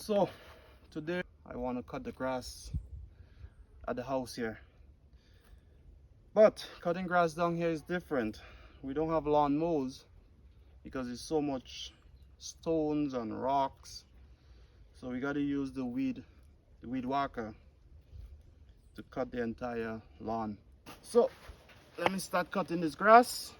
So today I want to cut the grass at the house here, but cutting grass down here is different. We don't have lawn mows because there's so much stones and rocks, so we got to use the weed whacker to cut the entire lawn. So let me start cutting this grass.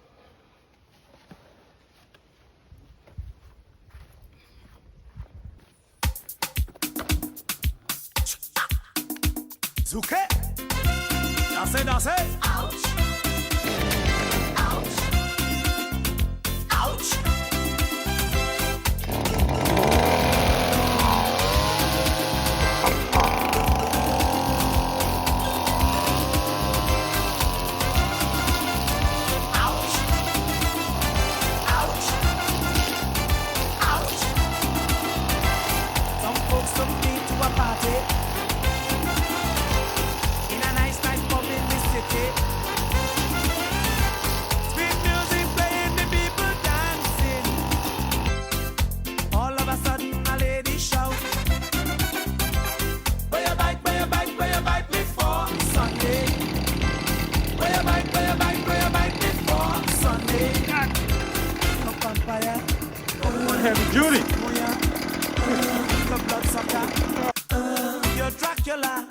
Zuke, dansez, dansez. Ouch, ouch, ouch. Heavy duty. You're Dracula.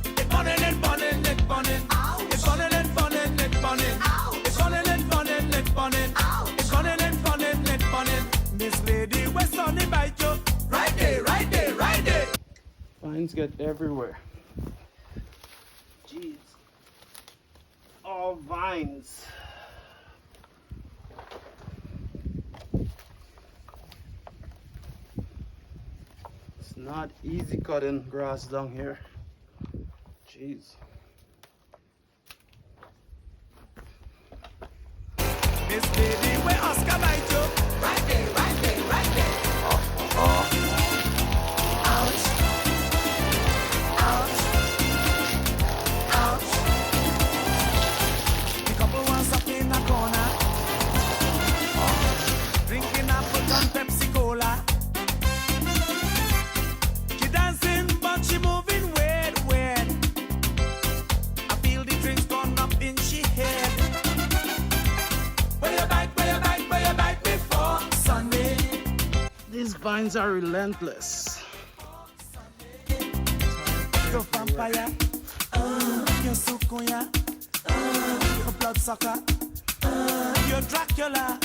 It's burning and burning, it's burning. It's burning and burning, it's burning. It's burning and burning, it's burning. It's burning and burning, it's burning. Miss Lady, we're sunny by you. Right there, right there, right there. Vines get everywhere. Jeez. All vines. It's not easy cutting grass down here. Jeez. Miss Lady, where Oscar by you. Right there, right there, right there. Ouch. Ouch. Ouch. The couple wants up in a corner. Drinking apple and Pepsi Cola. She dancing, but she moving weird, weird. I feel the drinks gone up in she head. Where you bite before Sunday? These vines are relentless. You're vampire, you're sukuya, you're bloodsucker, you're Dracula.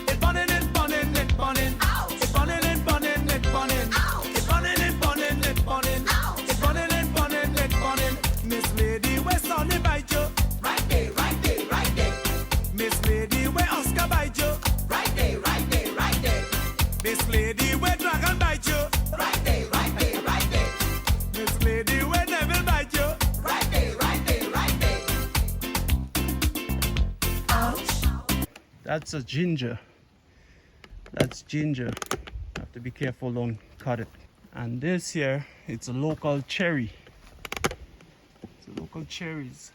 It's burning, it's burning, it's burning. It's burning, it's burning, it's burning. It's burning, it's burning, it's burning. It's burning, it's burning, it's burning. Miss Lady, where Sonny bite you? Right there, right there, right there. Miss Lady, where Oscar bite you? Right there, right there, right there. Miss Lady, where Dragon bite you? Right there, right there, right there. Miss Lady, where Devil bite you? Right there, right there, right there. Ouch. That's a ginger. That's ginger. Have to be careful, don't cut it. And this here, it's a local cherry. It's a local cherries.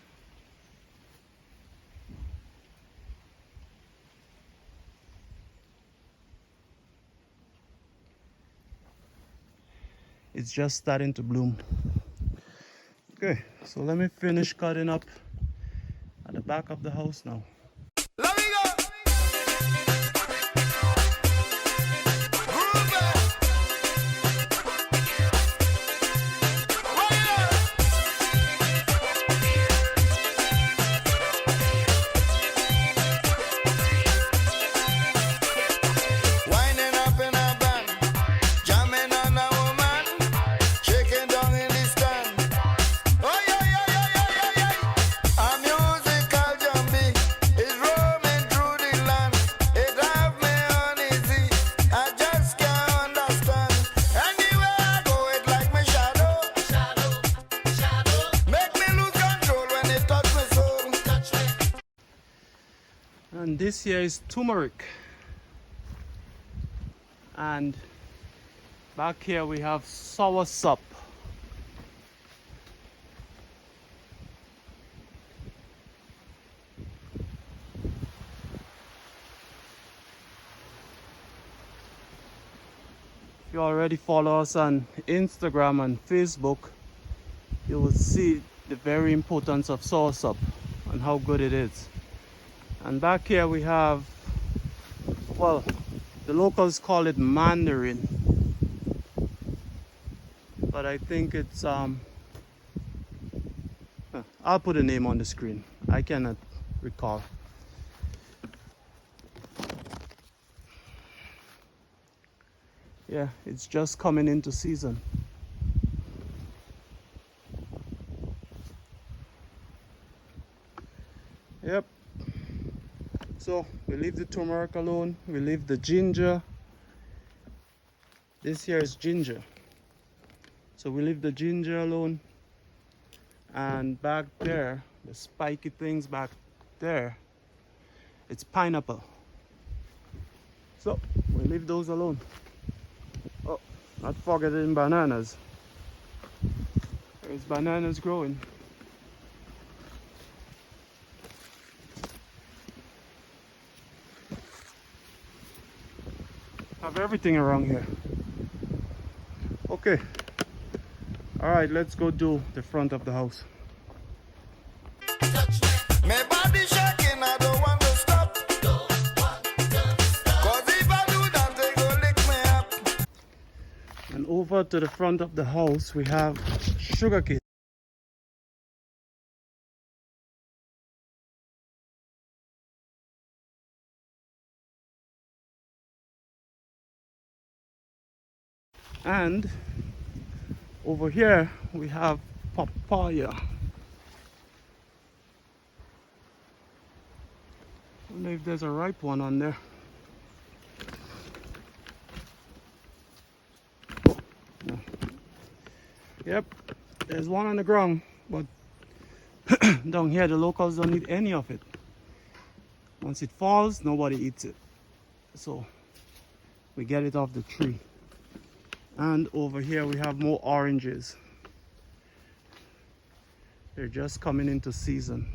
It's just starting to bloom. Okay, so let me finish cutting up at the back of the house now. Let me go. Winding up in a band, jamming on a woman, shaking down in the stand. Oh yeah, yeah, yeah, yeah, yeah, yeah. A musical jumpy is roaming through the land. It have me uneasy, I just can't understand. Anywhere I go, it like my shadow. Make me lose control when it touch my soul. And this here is turmeric. And back here we have soursop. you already follow us on Instagram and Facebook, you will see the very importance of soursop and how good it is. And back here we have, well, the locals call it mandarin, but I think it's I'll put a name on the screen. I cannot recall. Yeah, it's just coming into season. Yep. So we leave the turmeric alone. We leave the ginger. This here is ginger. So we leave the ginger alone. And back there, the spiky things back there, it's pineapple. So we leave those alone. Oh, not forgetting bananas. There's bananas growing. Have everything around here. Okay. All right, let's go do the front of the house. My body shaking, I don't want to stop. Cause if I do that, they go lick me up. And over to the front of the house, we have sugarcane. And over here, we have papaya. I wonder if there's a ripe one on there. No. Yep, there's one on the ground, but down here the locals don't eat any of it. Once it falls, nobody eats it. So we get it off the tree. And over here we have more oranges. They're just coming into season.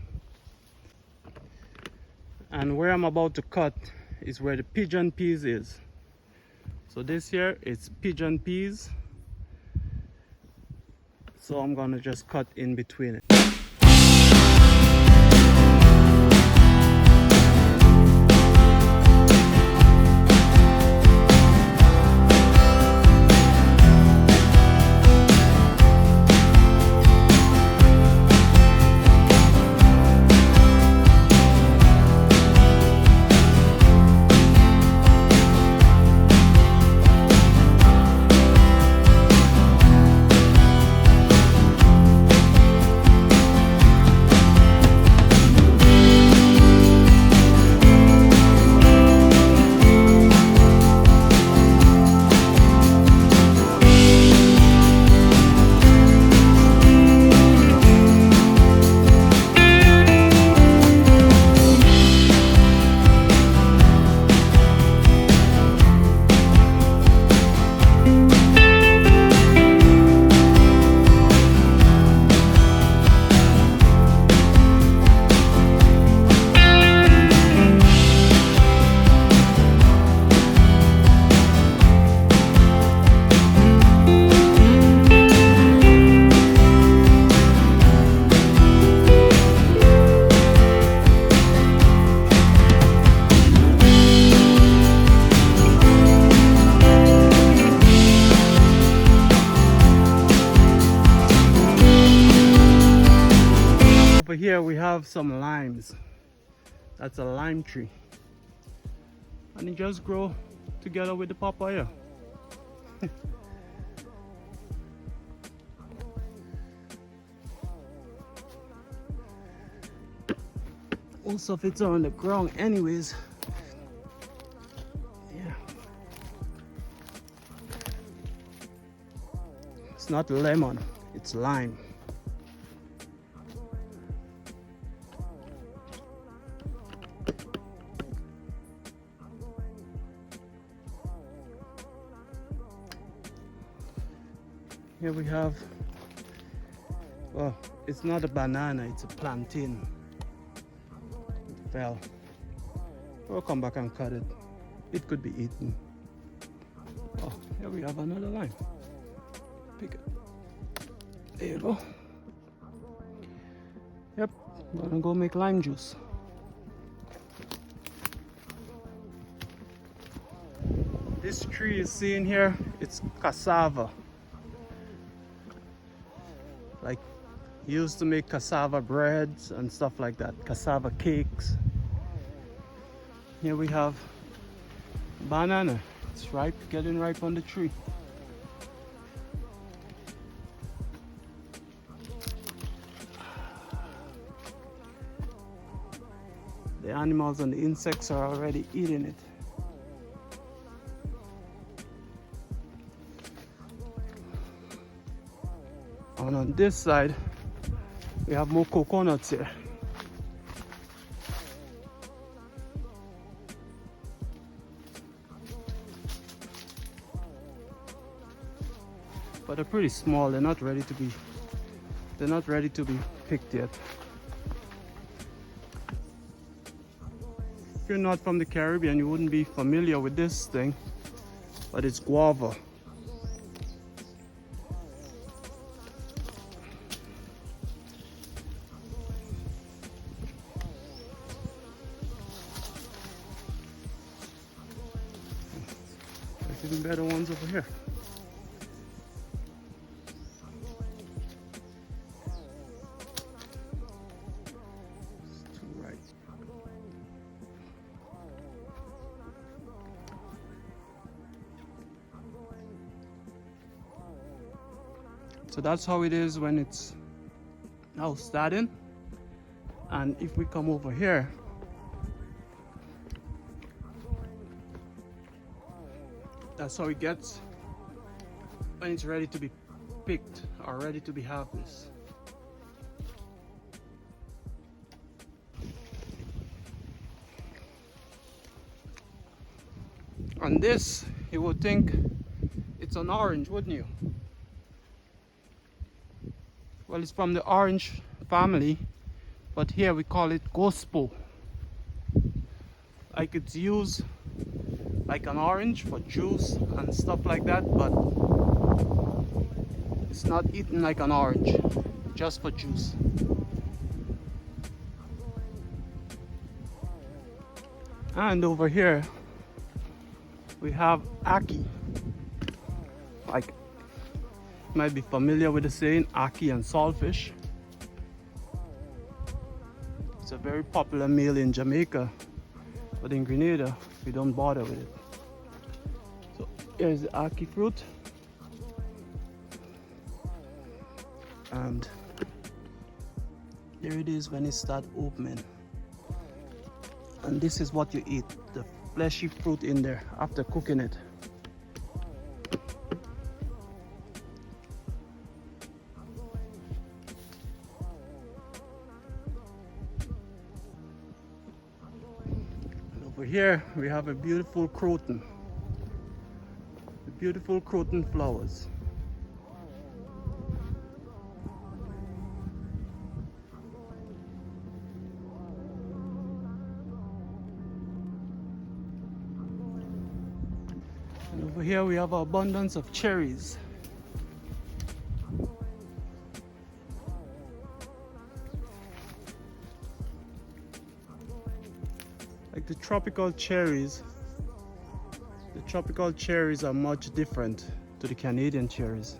And where I'm about to cut is where the pigeon peas is. So this here it's pigeon peas. So I'm gonna just cut in between it. Over here we have some limes. That's a lime tree. And it just grow together with the papaya. Most of it's on the ground anyways. Yeah. It's not lemon, it's lime. Here we have, well, it's not a banana, it's a plantain. It fell. We'll come back and cut it. It could be eaten. Oh. Here we have another lime. Pick it. There you go. Yep, I'm gonna go make lime juice. This tree you see in here, it's cassava. Like, used to make cassava breads and stuff like that, cassava cakes. Here we have banana. It's ripe, getting ripe on the tree. The animals and the insects are already eating it. And on this side, we have more coconuts here. But they're pretty small. They're not ready to be picked yet. If you're not from the Caribbean, you wouldn't be familiar with this thing, but it's guava. There's even better ones over here. So that's how it is when it's now starting. And if we come over here, that's how it gets when it's ready to be picked or ready to be harvested. And this, you would think it's an orange, wouldn't you? Well, it's from the orange family, but here we call it gospo. Like, it's used like an orange for juice and stuff like that, but it's not eaten like an orange, just for juice. And over here we have ackee. Like, you might be familiar with the saying ackee and saltfish. It's a very popular meal in Jamaica, but in Grenada we don't bother with it. So here's the ackee fruit, and there it is when it starts opening. And this is what you eat, the fleshy fruit in there after cooking it. And over here we have a beautiful croton. The beautiful croton flowers. And over here we have an abundance of cherries. Like the tropical cherries are much different to the Canadian cherries.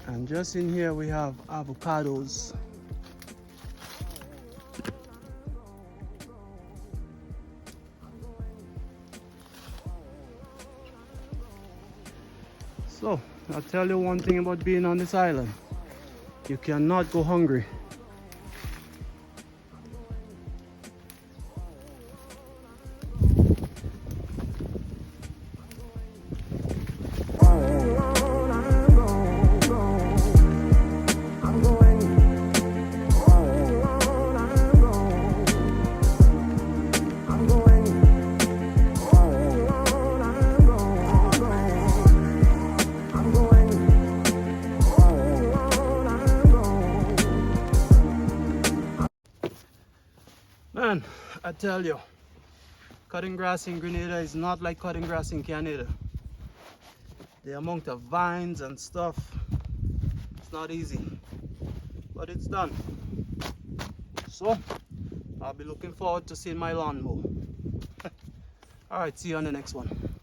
And just in here we have avocados. So, I'll tell you one thing about being on this island. You cannot go hungry. Man, I tell you, cutting grass in Grenada is not like cutting grass in Canada. the amount of vines and stuff. It's not easy, but it's done. So I'll be looking forward to seeing my lawn mow. Alright, see you on the next one.